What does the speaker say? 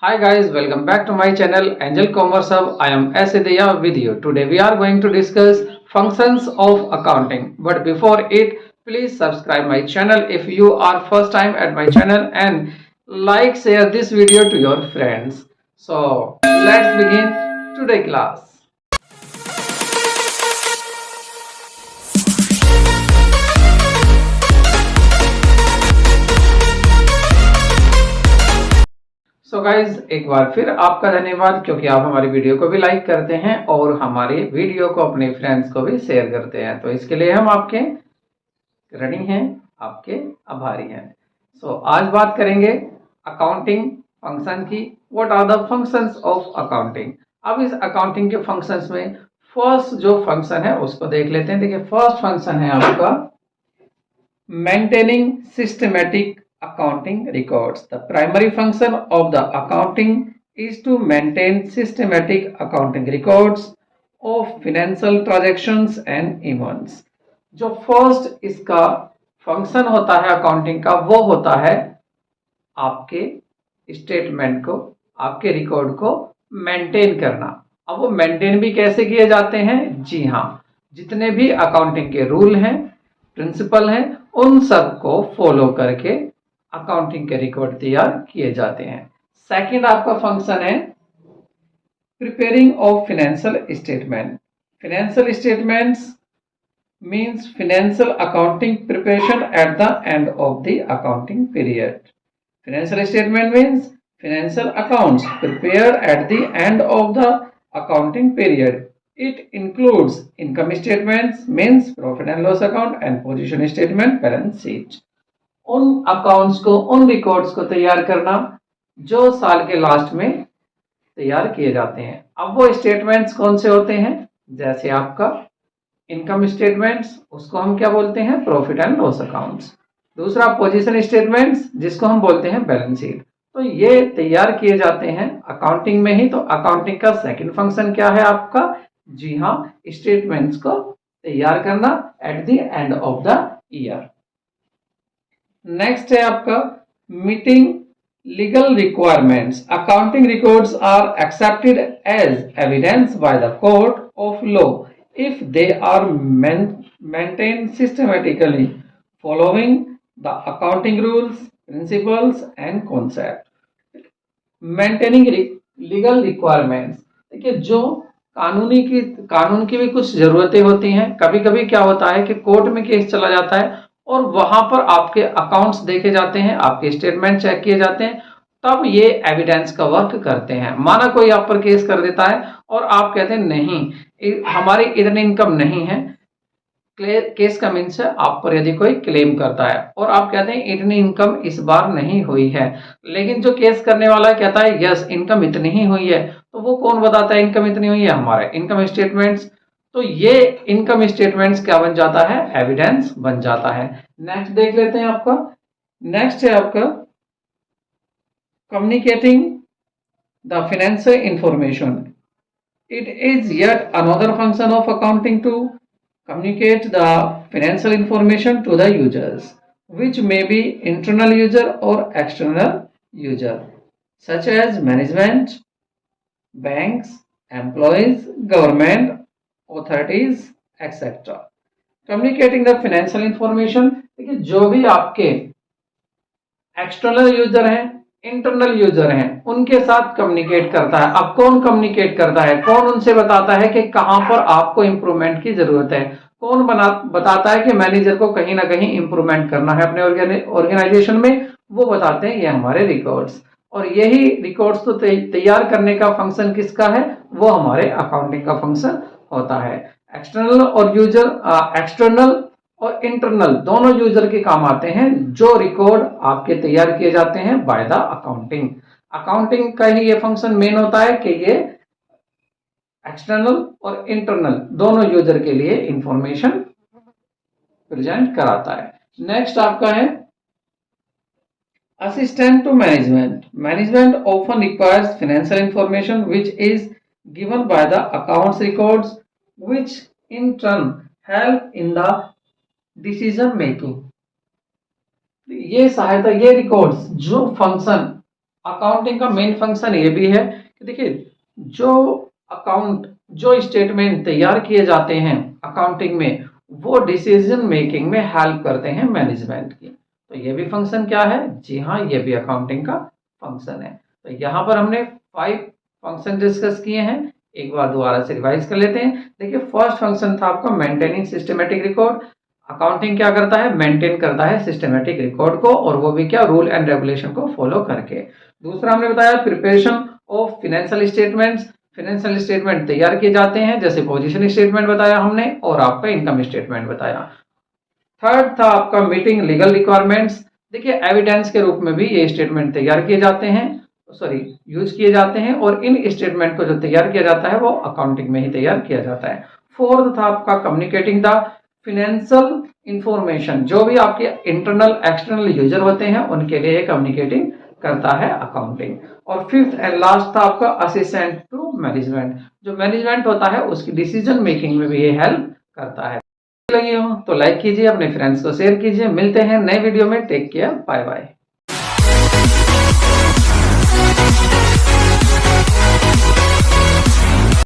Hi guys, welcome back to my channel Angel Commerce Hub. I am S. Idaya with you. Today we are going to discuss functions of accounting. But before it, please subscribe my channel if you are first time at my channel and like share this video to your friends. So let's begin today class. So guys एक बार फिर आपका धन्यवाद क्योंकि आप हमारी video को भी like करते हैं और हमारी वीडियो को अपने फ्रेंड्स को भी शेयर करते हैं। तो इसके लिए हम आपके ऋणी हैं, आपके आभारी हैं। सो आज बात करेंगे अकाउंटिंग फंक्शन की। What are the functions of accounting. अब इस अकाउंटिंग के फंक्शंस में फर्स्ट जो फंक्शन है उसको देख लेते हैं। देखिए फर्स्ट फंक्शन है आपका maintaining systematic accounting records. The primary function of the accounting is to maintain systematic accounting records of financial transactions and events. जो फर्स्ट इसका फंक्शन होता है अकाउंटिंग का वो होता है आपके स्टेटमेंट को, आपके रिकॉर्ड को मेंटेन करना। अब वो मेंटेन भी कैसे किए जाते हैं? जी हाँ, जितने भी अकाउंटिंग के रूल हैं, प्रिंसिपल हैं, उन सब को फॉलो करके अकाउंटिंग के रिकॉर्ड तैयार किए जाते हैं। सेकंड आपका फंक्शन है preparing of financial statement. Financial statements means financial accounting preparation eight the end of the accounting period. Financial statement means financial accounts prepared eight the end of the accounting period. It includes income statements means profit and loss account and position statement, balance sheet. उन accounts को, उन records को तैयार करना जो साल के last में तैयार किए जाते हैं। अब वो स्टेटमेंट्स कौन से होते हैं? जैसे आपका इनकम स्टेटमेंट्स, उसको हम क्या बोलते हैं? Profit and loss accounts. दूसरा पोजीशन स्टेटमेंट्स, जिसको हम बोलते हैं बैलेंस शीट। तो ये तैयार किए जाते हैं अकाउंटिंग में ही। तो अकाउंटिंग का सेकंड फंक्शन क्या है आपका? जी हाँ, स्टेटमेंट्स को तैयार करना at the end of the year. Next है आपका meeting legal requirements. Accounting records are accepted as evidence by the court of law if they are maintained systematically following the accounting rules, principles and concept. Maintaining legal requirements, देखिए जो कानून की भी कुछ जरूरतें होती हैं। कभी कभी क्या होता है कि कोर्ट में केस चला जाता है और वहां पर आपके अकाउंट्स देखे जाते हैं, आपके स्टेटमेंट चेक किए जाते हैं, तब ये एविडेंस का वर्क करते हैं। माना कोई आप पर केस कर देता है और आप कहते हैं नहीं हमारी इतनी इनकम नहीं है। केस का मीन्स है आप पर यदि कोई क्लेम करता है और आप कहते हैं इतनी इनकम इस बार नहीं हुई है, लेकिन जो केस करने वाला कहता है यस इनकम इतनी ही हुई है, तो वो कौन बताता है इनकम इतनी हुई है? हमारे इनकम स्टेटमेंट्स। तो ये इनकम स्टेटमेंट्स क्या बन जाता है? एविडेंस बन जाता है। नेक्स्ट देख लेते हैं आपका। नेक्स्ट है आपका communicating the financial information. It is yet another function of accounting to communicate the financial information to the users, which may be internal user or external user, such as management, banks, employees, government authorities, etc. Communicating the financial information, देखिए जो भी आपके external user हैं, internal user हैं, उनके साथ communicate करता है। अब कौन कम्युनिकेट करता है? कौन उनसे बताता है कि कहां पर आपको इंप्रूवमेंट की जरूरत है? कौन बताता है कि मैनेजर को कहीं ना कहीं इंप्रूवमेंट करना है अपने ऑर्गेनाइजेशन में? वो बताते हैं ये हमारे रिकॉर्ड्स। और यही रिकॉर्ड्स तो तैयार करने का फंक्शन किसका है? वो हमारे अकाउंटिंग का फंक्शन होता है। एक्सटर्नल और इंटरनल दोनों यूजर के काम आते हैं जो रिकॉर्ड आपके तैयार किए जाते हैं बाय द अकाउंटिंग। अकाउंटिंग का ही ये फंक्शन मेन होता है कि ये एक्सटर्नल और इंटरनल दोनों यूजर के लिए इंफॉर्मेशन प्रेजेंट कराता है। नेक्स्ट आपका है assistant to management. Management often requires financial information which is given by the accounts records which in turn help in the decision making. ये सहायता, ये रिकॉर्ड्स जो फंक्शन अकाउंटिंग का मेन फंक्शन ये भी है कि देखिए जो स्टेटमेंट तैयार किए जाते हैं अकाउंटिंग में, वो डिसीजन मेकिंग में हेल्प करते हैं मैनेजमेंट की। तो ये भी फंक्शन क्या है? जी हाँ, ये भी अकाउंटिंग का फंक्शन है। तो यहाँ पर हमने 5 फंक्शन डिस्कस किए हैं। एक बार दोबारा से रिवाइज कर लेते हैं। देखिए, फर्स्ट फंक्शन था आपका मेंटेनिंग सिस्टमेटिक रिकॉर्ड। अकाउंटिंग क्या करता है? मेंटेन करता है सिस्टमेटिक रिकॉर्ड को, और वो भी क्या? रूल एंड रेगुलेशन को फॉलो करके। दूसरा हमने बताया preparation of financial statements. Financial statement तैयार किए जाते हैं, जैसे पोजीशन स्टेटमेंट बताया हमने, और आपका इनकम स्टेटमेंट बताया। थर्ड था आपका मीटिंग लीगल रिक्वायरमेंट्स। देखिए, एविडेंस के रूप में भी ये स्टेटमेंट तैयार किए जाते हैं, यूज किए जाते हैं, और इन स्टेटमेंट को जो तैयार किया जाता है वो अकाउंटिंग में ही तैयार किया जाता है। फोर्थ था आपका कम्युनिकेटिंग द फिनेंशियल इंफॉर्मेशन। जो भी आपके इंटरनल एक्सटर्नल यूजर होते हैं उनके लिए कम्युनिकेटिंग करता है अकाउंटिंग। और फिफ्थ एंड लास्ट था आपका असिस्टेंट टू मैनेजमेंट। जो मैनेजमेंट होता है उसकी डिसीजन मेकिंग में भी ये हेल्प करता है। लगी हो तो लाइक कीजिए, अपने फ्रेंड्स को शेयर कीजिए। मिलते हैं नए वीडियो में। Take care, bye bye.